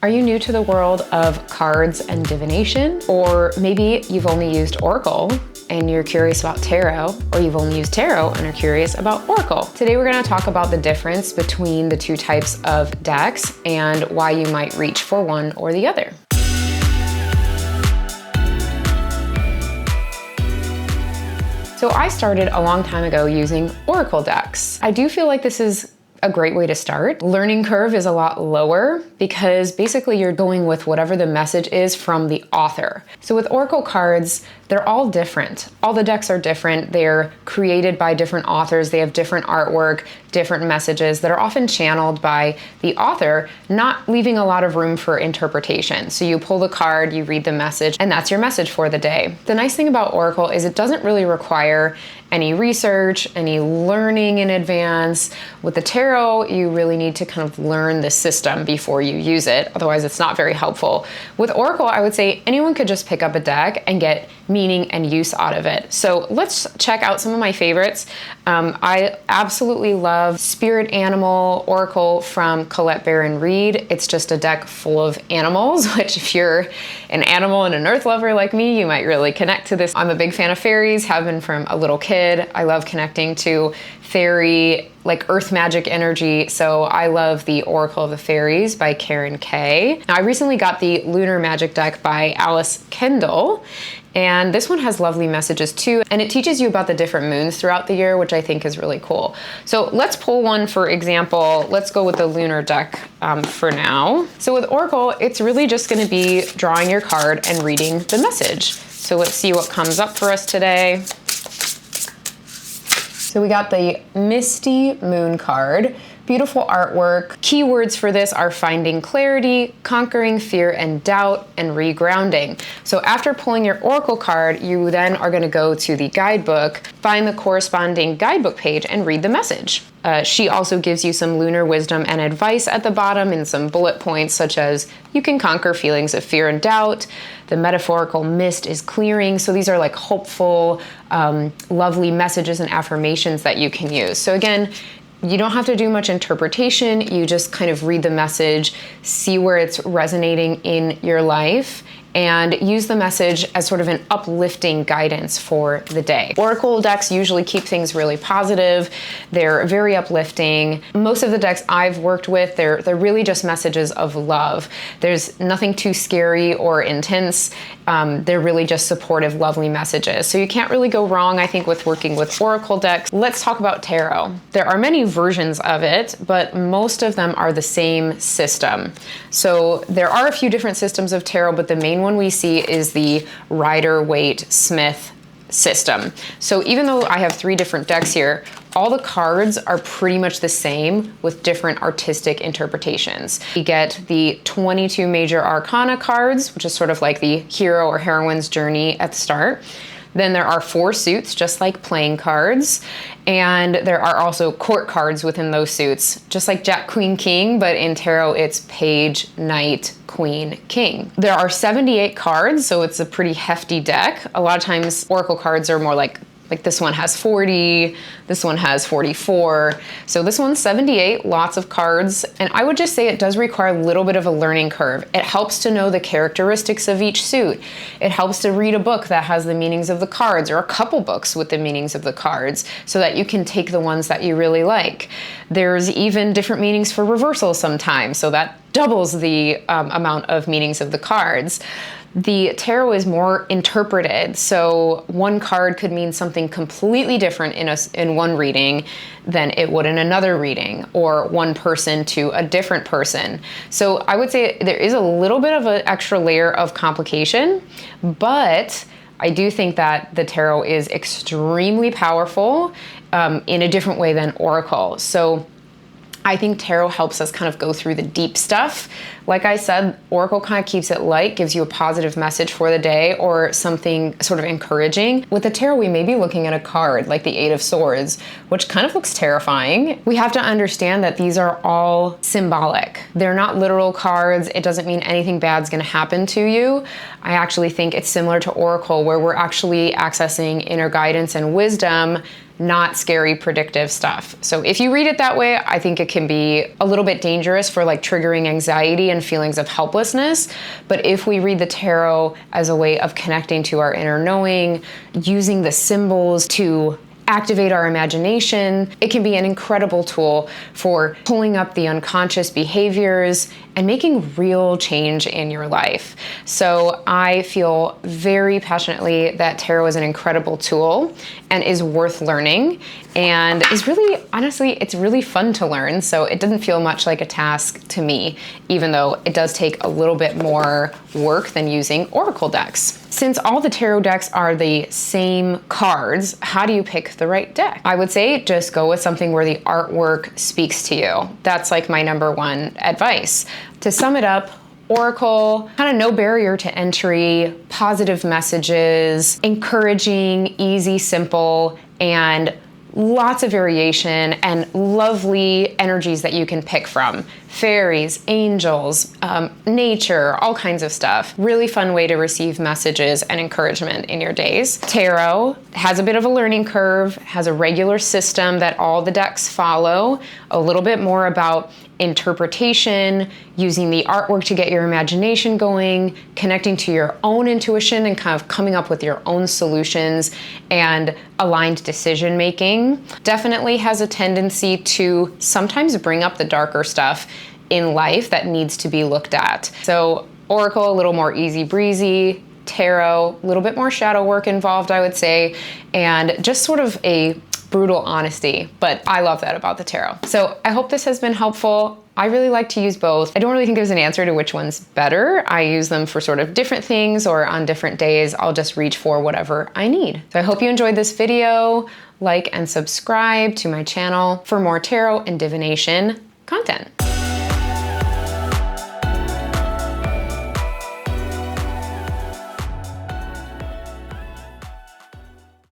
Are you new to the world of cards and divination? Or maybe you've only used Oracle and you're curious about tarot, or you've only used tarot and are curious about Oracle. Today we're going to talk about the difference between the two types of decks and why you might reach for one or the other. So I started a long time ago using Oracle decks. I do feel like this is a great way to start. Learning curve is a lot lower because basically you're going with whatever the message is from the author. So with Oracle cards, they're all different. All the decks are different. They're created by different authors. They have different artwork, different messages that are often channeled by the author, not leaving a lot of room for interpretation. So you pull the card, you read the message, and that's your message for the day. The nice thing about Oracle is it doesn't really require any research, any learning in advance. With the tarot, you really need to kind of learn the system before you use it. Otherwise, it's not very helpful. With Oracle, I would say anyone could just pick up a deck and get meaning and use out of it. So let's check out some of my favorites. I absolutely love Spirit Animal Oracle from Colette Baron Reid. It's just a deck full of animals, which if you're an animal and an earth lover like me, you might really connect to this. I'm a big fan of fairies, have been from a little kid. I love connecting to fairy, like earth magic energy. So I love the Oracle of the Fairies by Karen Kay. Now I recently got the Lunar Magic deck by Alice Kendall. And this one has lovely messages too, and it teaches you about the different moons throughout the year, which I think is really cool. So let's pull one for example. Let's go with the Lunar deck for now. So with Oracle, it's really just gonna be drawing your card and reading the message. So let's see what comes up for us today. So we got the Misty Moon card. Beautiful artwork. Keywords for this are finding clarity, conquering fear and doubt, and regrounding. So after pulling your Oracle card, you then are going to go to the guidebook, find the corresponding guidebook page, and read the message. She also gives you some lunar wisdom and advice at the bottom and some bullet points such as you can conquer feelings of fear and doubt. The metaphorical mist is clearing. So these are like hopeful, lovely messages and affirmations that you can use. So again, you don't have to do much interpretation. You just kind of read the message, see where it's resonating in your life, and use the message as sort of an uplifting guidance for the day. Oracle decks usually keep things really positive. They're very uplifting. Most of the decks I've worked with, they're really just messages of love. There's nothing too scary or intense. They're really just supportive, lovely messages. So you can't really go wrong, I think, with working with Oracle decks. Let's talk about tarot. There are many versions of it, but most of them are the same system. So there are a few different systems of tarot, but the main one we see is the Rider-Waite-Smith system. So even though I have 3 different decks here, all the cards are pretty much the same with different artistic interpretations. You get the 22 major arcana cards, which is sort of like the hero or heroine's journey at the start. Then there are 4 suits, just like playing cards. And there are also court cards within those suits, just like Jack, Queen, King, but in tarot, it's Page, Knight, Queen, King. There are 78 cards, so it's a pretty hefty deck. A lot of times Oracle cards are more like this one has 40, this one has 44. So this one's 78, lots of cards. And I would just say it does require a little bit of a learning curve. It helps to know the characteristics of each suit. It helps to read a book that has the meanings of the cards, or a couple books with the meanings of the cards, so that you can take the ones that you really like. There's even different meanings for reversals sometimes, so that doubles the amount of meanings of the cards. The tarot is more interpreted, so one card could mean something completely different in one reading than it would in another reading, or one person to a different person. So I would say there is a little bit of an extra layer of complication, but I do think that the tarot is extremely powerful in a different way than Oracle. So I think tarot helps us kind of go through the deep stuff. Like I said, Oracle kind of keeps it light, gives you a positive message for the day or something sort of encouraging. With the tarot, we may be looking at a card like the Eight of Swords, which kind of looks terrifying. We have to understand that these are all symbolic. They're not literal cards. It doesn't mean anything bad's gonna happen to you. I actually think it's similar to Oracle, where we're actually accessing inner guidance and wisdom not scary predictive stuff. So if you read it that way, I think it can be a little bit dangerous for like triggering anxiety and feelings of helplessness. But if we read the tarot as a way of connecting to our inner knowing, using the symbols to activate our imagination, it can be an incredible tool for pulling up the unconscious behaviors and making real change in your life. So I feel very passionately that tarot is an incredible tool and is worth learning, and is really, honestly, it's really fun to learn. So it didn't feel much like a task to me, even though it does take a little bit more work than using oracle decks. Since all the tarot decks are the same cards, how do you pick the right deck? I would say just go with something where the artwork speaks to you. That's like my number one advice. To sum it up, oracle, kind of no barrier to entry, positive messages, encouraging, easy, simple, and lots of variation and lovely energies that you can pick from. Fairies, angels, nature, all kinds of stuff. Really fun way to receive messages and encouragement in your days. Tarot has a bit of a learning curve, has a regular system that all the decks follow, a little bit more about interpretation, using the artwork to get your imagination going, connecting to your own intuition and kind of coming up with your own solutions and aligned decision making. Definitely has a tendency to sometimes bring up the darker stuff in life that needs to be looked at. So oracle, a little more easy breezy. Tarot, a little bit more shadow work involved, I would say, and just sort of a brutal honesty, but I love that about the tarot. So I hope this has been helpful. I really like to use both. I don't really think there's an answer to which one's better. I use them for sort of different things, or on different days, I'll just reach for whatever I need. So I hope you enjoyed this video. Like and subscribe to my channel for more tarot and divination content.